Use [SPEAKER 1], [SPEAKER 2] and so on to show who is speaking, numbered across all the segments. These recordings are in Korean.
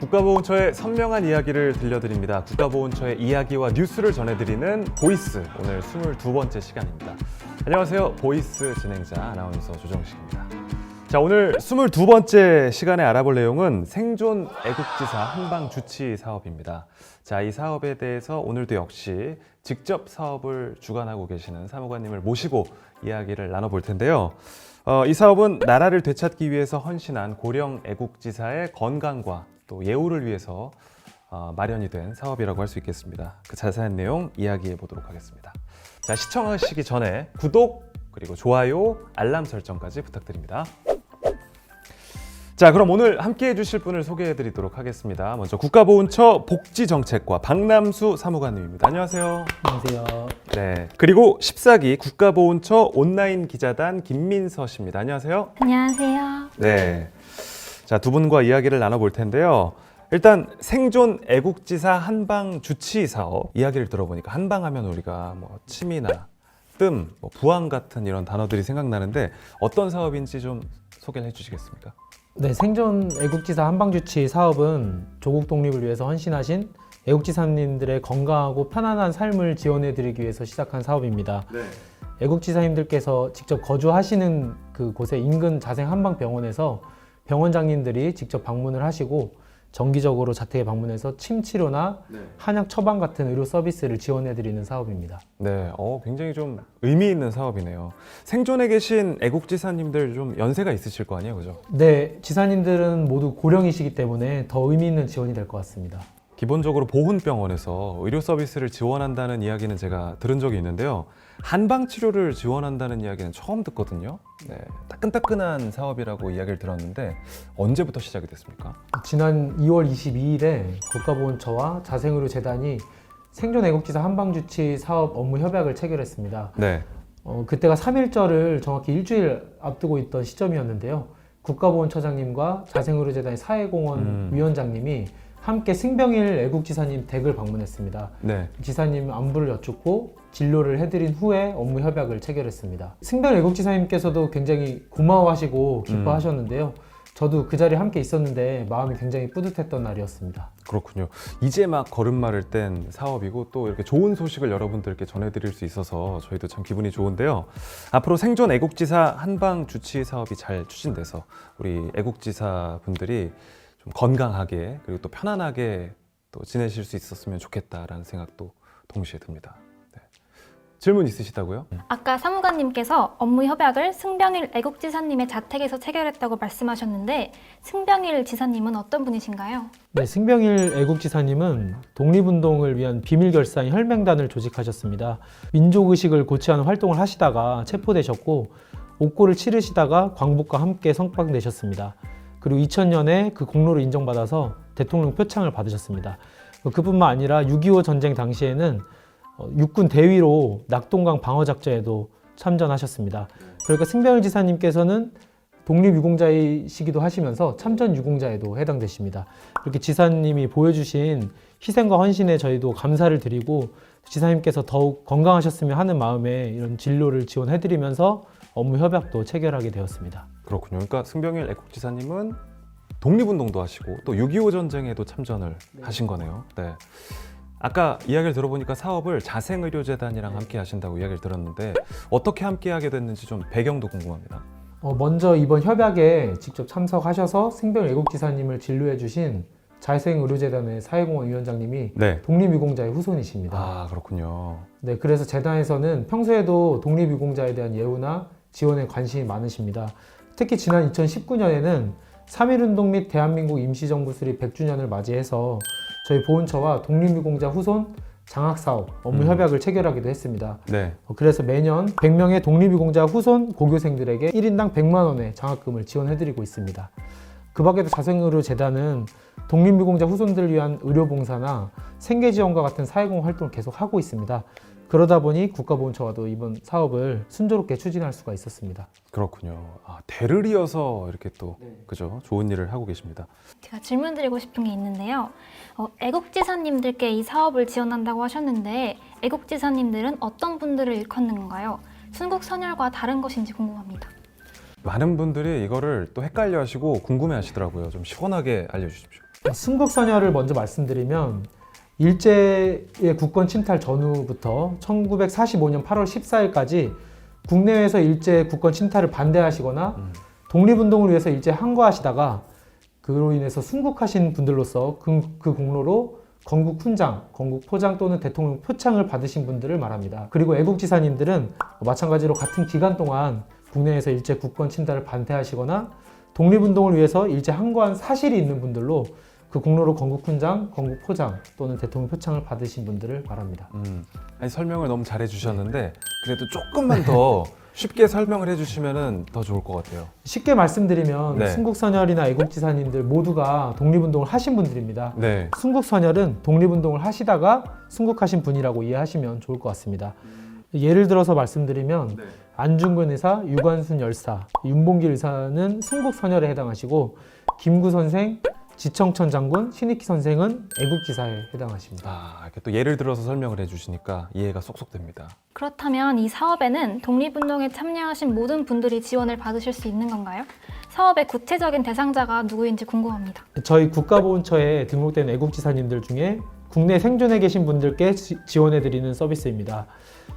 [SPEAKER 1] 국가보훈처의 선명한 이야기를 들려드립니다. 국가보훈처의 이야기와 뉴스를 전해드리는 보이스, 오늘 22번째 시간입니다. 안녕하세요. 보이스 진행자 아나운서 조정식입니다. 자, 오늘 22번째 시간에 알아볼 내용은 생존 애국지사 한방 주치 사업입니다. 자, 이 사업에 대해서 오늘도 역시 직접 사업을 주관하고 계시는 사무관님을 모시고 이야기를 나눠볼 텐데요. 이 사업은 나라를 되찾기 위해서 헌신한 고령 애국지사의 건강과 또 예우를 위해서 마련이 된 사업이라고 할 수 있겠습니다. 그 자세한 내용 이야기해 보도록 하겠습니다. 자, 시청하시기 전에 구독 그리고 좋아요, 알람 설정까지 부탁드립니다. 자, 그럼 오늘 함께 해주실 분을 소개해 드리도록 하겠습니다. 먼저 국가보훈처 복지정책과 박남수 사무관님입니다. 안녕하세요.
[SPEAKER 2] 안녕하세요.
[SPEAKER 1] 네, 그리고 14기 국가보훈처 온라인 기자단 김민서 씨입니다. 안녕하세요.
[SPEAKER 3] 안녕하세요.
[SPEAKER 1] 네, 자, 두 분과 이야기를 나눠볼 텐데요. 일단 생존 애국지사 한방 주치 사업 이야기를 들어보니까 한방하면 우리가 뭐 침이나 뜸, 뭐 부항 같은 이런 단어들이 생각나는데 어떤 사업인지 좀 소개를 해주시겠습니까?
[SPEAKER 2] 네, 생존 애국지사 한방주치 사업은 조국 독립을 위해서 헌신하신 애국지사님들의 건강하고 편안한 삶을 지원해드리기 위해서 시작한 사업입니다.
[SPEAKER 1] 네.
[SPEAKER 2] 애국지사님들께서 직접 거주하시는 그곳의 인근 자생 한방병원에서 병원장님들이 직접 방문을 하시고 정기적으로 자택에 방문해서 침 치료나 한약 처방 같은 의료 서비스를 지원해드리는 사업입니다.
[SPEAKER 1] 네, 굉장히 좀 의미 있는 사업이네요. 생존에 계신 애국지사님들 좀 연세가 있으실 거 아니에요, 그죠?
[SPEAKER 2] 네, 지사님들은 모두 고령이시기 때문에 더 의미 있는 지원이 될 것 같습니다.
[SPEAKER 1] 기본적으로 보훈병원에서 의료 서비스를 지원한다는 이야기는 제가 들은 적이 있는데요. 한방 치료를 지원한다는 이야기는 처음 듣거든요. 네, 따끈따끈한 사업이라고 이야기를 들었는데 언제부터 시작이 됐습니까?
[SPEAKER 2] 지난 2월 22일에 국가보훈처와 자생의료재단이 생존 애국지사 한방주치 사업 업무 협약을 체결했습니다.
[SPEAKER 1] 네.
[SPEAKER 2] 그때가 3.1절을 정확히 일주일 앞두고 있던 시점이었는데요. 국가보훈처장님과 자생의료재단의 사회공헌 위원장님이 함께 승병일 애국지사님 댁을 방문했습니다.
[SPEAKER 1] 네.
[SPEAKER 2] 지사님 안부를 여쭙고 진료를 해드린 후에 업무 협약을 체결했습니다. 승병일 애국지사님께서도 굉장히 고마워하시고 기뻐하셨는데요. 저도 그 자리에 함께 있었는데 마음이 굉장히 뿌듯했던 날이었습니다.
[SPEAKER 1] 그렇군요. 이제 막 걸음마를 뗀 사업이고 또 이렇게 좋은 소식을 여러분들께 전해드릴 수 있어서 저희도 참 기분이 좋은데요. 앞으로 생존 애국지사 한방 주치 사업이 잘 추진돼서 우리 애국지사 분들이 좀 건강하게 그리고 또 편안하게 또 지내실 수 있었으면 좋겠다라는 생각도 동시에 듭니다. 네. 질문 있으시다고요?
[SPEAKER 3] 아까 사무관님께서 업무 협약을 승병일 애국지사님의 자택에서 체결했다고 말씀하셨는데 승병일 지사님은 어떤 분이신가요?
[SPEAKER 2] 네, 승병일 애국지사님은 독립운동을 위한 비밀결사인 혈맹단을 조직하셨습니다. 민족의식을 고취하는 활동을 하시다가 체포되셨고 옥고를 치르시다가 광복과 함께 성방되셨습니다. 그리고 2000년에 그 공로를 인정받아서 대통령 표창을 받으셨습니다. 그뿐만 아니라 6.25 전쟁 당시에는 육군 대위로 낙동강 방어작전에도 참전하셨습니다. 그러니까 승병일 지사님께서는 독립유공자이시기도 하시면서 참전유공자에도 해당되십니다. 이렇게 지사님이 보여주신 희생과 헌신에 저희도 감사를 드리고 지사님께서 더욱 건강하셨으면 하는 마음에 이런 진료를 지원해드리면서 업무 협약도 체결하게 되었습니다.
[SPEAKER 1] 그렇군요. 그러니까 승병일 애국지사님은 독립운동도 하시고 또 6.25 전쟁에도 참전을 하신 거네요. 네. 아까 이야기를 들어보니까 사업을 자생의료재단이랑 함께 하신다고 이야기를 들었는데 어떻게 함께 하게 됐는지 좀 배경도 궁금합니다.
[SPEAKER 2] 먼저 이번 협약에 직접 참석하셔서 승병일 애국지사님을 진료해 주신 자생의료재단의 사회공헌 위원장님이
[SPEAKER 1] 네.
[SPEAKER 2] 독립유공자의 후손이십니다.
[SPEAKER 1] 아, 그렇군요.
[SPEAKER 2] 네, 그래서 재단에서는 평소에도 독립유공자에 대한 예우나 지원에 관심이 많으십니다. 특히 지난 2019년에는 3.1운동 및 대한민국 임시정부 수립 100주년을 맞이해서 저희 보훈처와 독립유공자 후손 장학사업 업무 협약을 체결하기도 했습니다.
[SPEAKER 1] 네.
[SPEAKER 2] 그래서 매년 100명의 독립유공자 후손 고교생들에게 1인당 100만 원의 장학금을 지원해드리고 있습니다. 그 밖에도 자생의료재단은 독립유공자 후손들을 위한 의료봉사나 생계지원과 같은 사회공헌 활동을 계속 하고 있습니다. 그러다 보니 국가보훈처와도 이번 사업을 순조롭게 추진할 수가 있었습니다.
[SPEAKER 1] 그렇군요. 대를 이어서 이렇게 또 그죠? 좋은 일을 하고 계십니다.
[SPEAKER 3] 제가 질문드리고 싶은 게 있는데요. 애국지사님들께 이 사업을 지원한다고 하셨는데 애국지사님들은 어떤 분들을 일컫는 건가요? 순국 선열과 다른 것인지 궁금합니다.
[SPEAKER 1] 많은 분들이 이거를 또 헷갈려 하시고 궁금해 하시더라고요. 좀 시원하게 알려주십시오.
[SPEAKER 2] 순국선열을 먼저 말씀드리면 일제의 국권 침탈 전후부터 1945년 8월 14일까지 국내외에서 일제 국권 침탈을 반대하시거나 독립운동을 위해서 일제 항거하시다가 그로 인해서 순국하신 분들로서 그 공로로 건국 훈장, 건국 포장 또는 대통령 표창을 받으신 분들을 말합니다. 그리고 애국지사님들은 마찬가지로 같은 기간 동안 국내에서 일제 국권 침탈을 반대하시거나 독립운동을 위해서 일제 항거한 사실이 있는 분들로 그 공로로 건국 훈장, 건국 포장 또는 대통령 표창을 받으신 분들을 말합니다.
[SPEAKER 1] 아니, 설명을 너무 잘해 주셨는데 그래도 조금만 더 쉽게 설명을 해주시면 더 좋을 것 같아요.
[SPEAKER 2] 쉽게 말씀드리면
[SPEAKER 1] 네.
[SPEAKER 2] 순국선열이나 애국지사님들 모두가 독립운동을 하신 분들입니다.
[SPEAKER 1] 네.
[SPEAKER 2] 순국선열은 독립운동을 하시다가 순국하신 분이라고 이해하시면 좋을 것 같습니다. 예를 들어서 말씀드리면 안중근 의사, 유관순 열사, 윤봉길 의사는 순국선열에 해당하시고 김구 선생, 지청천 장군, 신익희 선생은 애국지사에 해당하십니다.
[SPEAKER 1] 아, 이렇게 또 예를 들어서 설명을 해주시니까 이해가 쏙쏙 됩니다.
[SPEAKER 3] 그렇다면 이 사업에는 독립운동에 참여하신 모든 분들이 지원을 받으실 수 있는 건가요? 사업의 구체적인 대상자가 누구인지 궁금합니다.
[SPEAKER 2] 저희 국가보훈처에 등록된 애국지사님들 중에 국내 생존해 계신 분들께 지원해드리는 서비스입니다.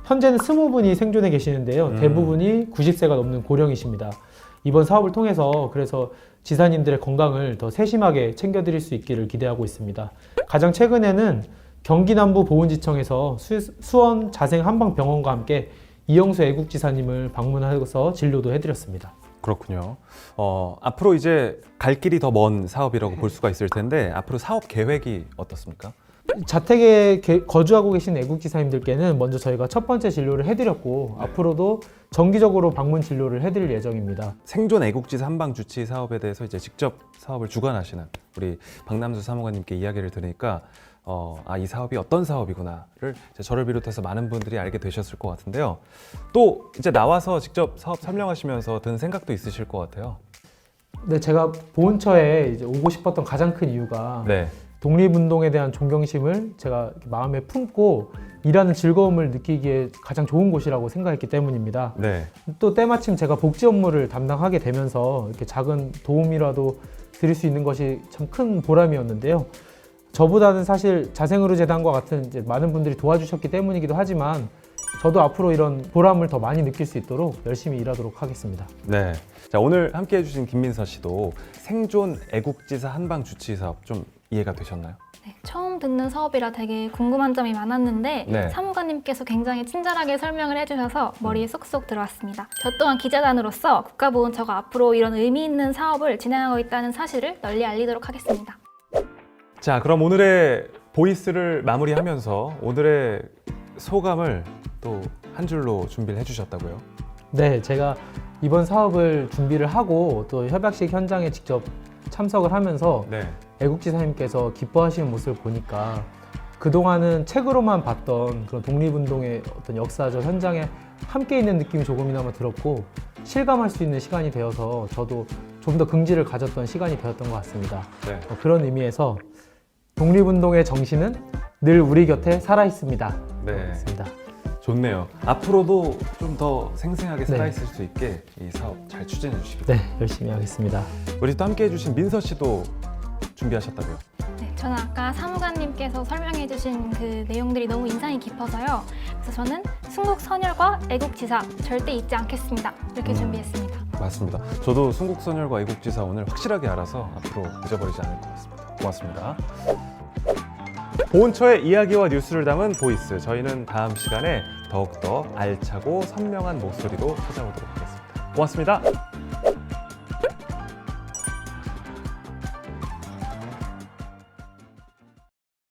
[SPEAKER 2] 현재는 20분이 생존해 계시는데요. 대부분이 90세가 넘는 고령이십니다. 이번 사업을 통해서 그래서 지사님들의 건강을 더 세심하게 챙겨드릴 수 있기를 기대하고 있습니다. 가장 최근에는 경기 남부 보훈지청에서 수원 자생 한방병원과 함께 이영수 애국지사님을 방문해서 진료도 해드렸습니다.
[SPEAKER 1] 그렇군요. 앞으로 이제 갈 길이 더 먼 사업이라고 볼 수가 있을 텐데 앞으로 사업 계획이 어떻습니까?
[SPEAKER 2] 자택에 거주하고 계신 애국지사님들께는 먼저 저희가 첫 번째 진료를 해드렸고 앞으로도 정기적으로 방문 진료를 해드릴 예정입니다.
[SPEAKER 1] 생존 애국지사 한방 주치 사업에 대해서 이제 직접 사업을 주관하시는 우리 박남수 사무관님께 이야기를 들으니까 이 사업이 어떤 사업이구나를 이제 저를 비롯해서 많은 분들이 알게 되셨을 것 같은데요. 또 이제 나와서 직접 사업 설명하시면서 든 생각도 있으실 것 같아요.
[SPEAKER 2] 네, 제가 보훈처에 이제 오고 싶었던 가장 큰 이유가
[SPEAKER 1] 네.
[SPEAKER 2] 독립운동에 대한 존경심을 제가 마음에 품고 일하는 즐거움을 느끼기에 가장 좋은 곳이라고 생각했기 때문입니다.
[SPEAKER 1] 네.
[SPEAKER 2] 또 때마침 제가 복지 업무를 담당하게 되면서 이렇게 작은 도움이라도 드릴 수 있는 것이 참 큰 보람이었는데요. 저보다는 사실 자생의료재단과 같은 이제 많은 분들이 도와주셨기 때문이기도 하지만 저도 앞으로 이런 보람을 더 많이 느낄 수 있도록 열심히 일하도록 하겠습니다.
[SPEAKER 1] 네. 자, 오늘 함께 해주신 김민서 씨도 생존 애국지사 한방 주치 사업 좀 이해가 되셨나요?
[SPEAKER 3] 네, 처음 듣는 사업이라 되게 궁금한 점이 많았는데
[SPEAKER 1] 네.
[SPEAKER 3] 사무관님께서 굉장히 친절하게 설명을 해주셔서 머리에 쏙쏙 들어왔습니다. 저 또한 기자단으로서 국가보훈처가 앞으로 이런 의미 있는 사업을 진행하고 있다는 사실을 널리 알리도록 하겠습니다.
[SPEAKER 1] 자, 그럼 오늘의 보이스를 마무리하면서 오늘의 소감을 또 한 줄로 준비를 해주셨다고요?
[SPEAKER 2] 네, 제가 이번 사업을 준비를 하고 또 협약식 현장에 직접 참석을 하면서
[SPEAKER 1] 네.
[SPEAKER 2] 애국지사님께서 기뻐하시는 모습을 보니까 그동안은 책으로만 봤던 그런 독립운동의 어떤 역사적 현장에 함께 있는 느낌이 조금이나마 들었고 실감할 수 있는 시간이 되어서 저도 좀 더 긍지를 가졌던 시간이 되었던 것 같습니다.
[SPEAKER 1] 네.
[SPEAKER 2] 그런 의미에서 독립운동의 정신은 늘 우리 곁에 살아있습니다.
[SPEAKER 1] 네.
[SPEAKER 2] 그렇습니다.
[SPEAKER 1] 좋네요. 앞으로도 좀 더 생생하게
[SPEAKER 2] 네.
[SPEAKER 1] 살아있을 수 있게 이 사업 잘 추진해 주시겠습니다.
[SPEAKER 2] 네, 열심히 하겠습니다.
[SPEAKER 1] 우리 또 함께 해주신 민서 씨도 준비하셨다고요?
[SPEAKER 3] 네, 저는 아까 사무관님께서 설명해주신 그 내용들이 너무 인상이 깊어서요. 그래서 저는 순국선열과 애국지사 절대 잊지 않겠습니다. 이렇게 준비했습니다.
[SPEAKER 1] 맞습니다. 저도 순국선열과 애국지사 오늘 확실하게 알아서 앞으로 잊어버리지 않을 것 같습니다. 고맙습니다. 보훈처의 이야기와 뉴스를 담은 보이스. 저희는 다음 시간에 더욱더 알차고 선명한 목소리로 찾아오도록 하겠습니다. 고맙습니다.